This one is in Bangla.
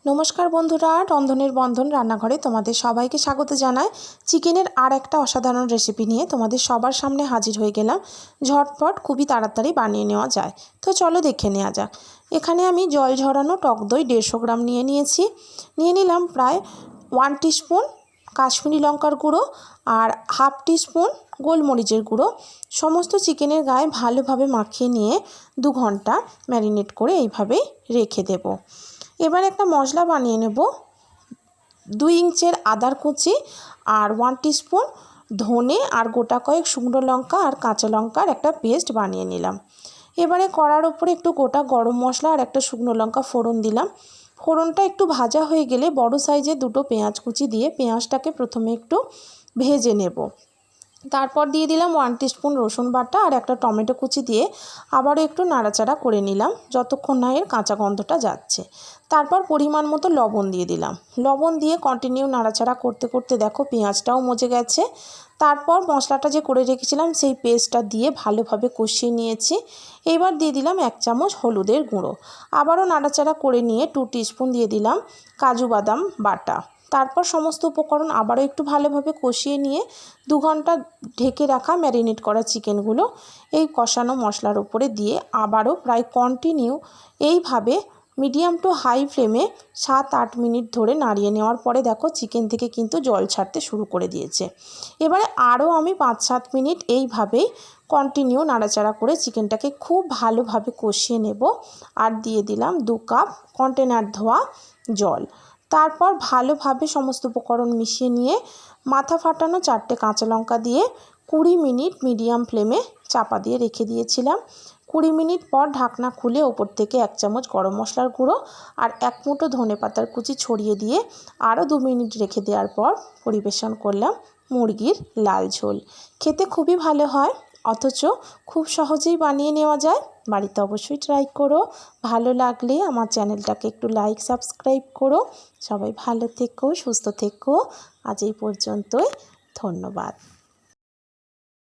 নমস্কার বন্ধুরা, রন্ধনের বন্ধন রান্নাঘরে তোমাদের সবাইকে স্বাগত জানাই। চিকেনের আর একটা অসাধারণ রেসিপি নিয়ে তোমাদের সবার সামনে হাজির হয়ে গেলাম। ঝটপট খুবই তাড়াতাড়ি বানিয়ে নেওয়া যায়। তো চলো দেখে নেওয়া যাক। এখানে আমি জল ঝরানো টক দই 150 গ্রাম নিয়ে নিলাম প্রায় 1 টিস্পুন কাশ্মীরি লঙ্কার গুঁড়ো আর হাফ টিস্পুন গোলমরিচের গুঁড়ো। সমস্ত চিকেনের গায়ে ভালোভাবে মাখিয়ে নিয়ে 2 ঘন্টা ম্যারিনেট করে এইভাবেই রেখে দেব। এবার একটা মশলা বানিয়ে নেব। 2 ইঞ্চের আদার কুচি আর 1 টিস্পুন ধনে আর গোটা কয়েক শুকনো লঙ্কা আর কাঁচা লঙ্কার একটা পেস্ট বানিয়ে নিলাম। এবারে কড়ার উপরে একটু গোটা গরম মশলা আর একটা শুকনো লঙ্কা ফোড়ন দিলাম। ফোড়নটা একটু ভাজা হয়ে গেলে বড় সাইজের 2টো পেঁয়াজ কুচি দিয়ে পেঁয়াজটাকে প্রথমে একটু ভেজে নেব। তারপর দিয়ে দিলাম 1 টিস্পুন রসুন বাটা আর একটা টমেটো কুচি দিয়ে আবারও একটু নাড়াচাড়া করে নিলাম যতক্ষণ না এর কাঁচা গন্ধটা যাচ্ছে। তারপর পরিমাণ মতো লবণ দিয়ে দিলাম। লবণ দিয়ে কন্টিনিউ নাড়াচাড়া করতে করতে দেখো পেঁয়াজটাও মজে গেছে। তারপর মশলাটা যে করে রেখেছিলাম সেই পেস্টটা দিয়ে ভালোভাবে কষিয়ে নিয়েছি। এবার দিয়ে দিলাম 1 চামচ হলুদের গুঁড়ো। আবারও নাড়াচাড়া করে নিয়ে 2 টিস্পুন দিয়ে দিলাম কাজু বাদাম বাটা। তারপর সমস্ত উপকরণ আবারও একটু ভালোভাবে কষিয়ে নিয়ে 2 ঘন্টা ঢেকে রাখা ম্যারিনেট করা চিকেনগুলো এই কষানো মশলার উপরে দিয়ে আবারও প্রায় কন্টিনিউ এইভাবে মিডিয়াম টু হাই ফ্লেমে 7-8 মিনিট ধরে নাড়িয়ে নেওয়ার পরে দেখো চিকেন থেকে কিন্তু জল ছাড়তে শুরু করে দিয়েছে। এবারে আরও আমি 5-7 মিনিট এইভাবেই কন্টিনিউ নাড়াচাড়া করে চিকেনটাকে খুব ভালোভাবে কষিয়ে নেব। আর দিয়ে দিলাম 2 কাপ কন্টেনার ধোয়া জল। তারপর ভালোভাবে সমস্ত উপকরণ মিশিয়ে নিয়ে মাথা ফাটানো 4টে কাঁচা লঙ্কা দিয়ে 20 মিনিট মিডিয়াম ফ্লেমে চাপা দিয়ে রেখে দিয়েছিলাম। 20 মিনিট পর ঢাকনা খুলে ওপর থেকে 1 চামচ গরম মশলার গুঁড়ো আর 1 মুঠো ধনেপাতার কুচি ছড়িয়ে দিয়ে আরও 2 মিনিট রেখে দেওয়ার পর পরিবেশন করলাম মুরগির লাল ঝোল। খেতে খুবই ভালো হয়, অথচ খুব সহজেই বানিয়ে নেওয়া যায়। বাড়িতে অবশ্যই ট্রাই করো। ভালো লাগলে আমার চ্যানেলটাকে একটু লাইক সাবস্ক্রাইব করো। সবাই ভালো থেকো, সুস্থ থেকো। আজ এই পর্যন্তই। ধন্যবাদ।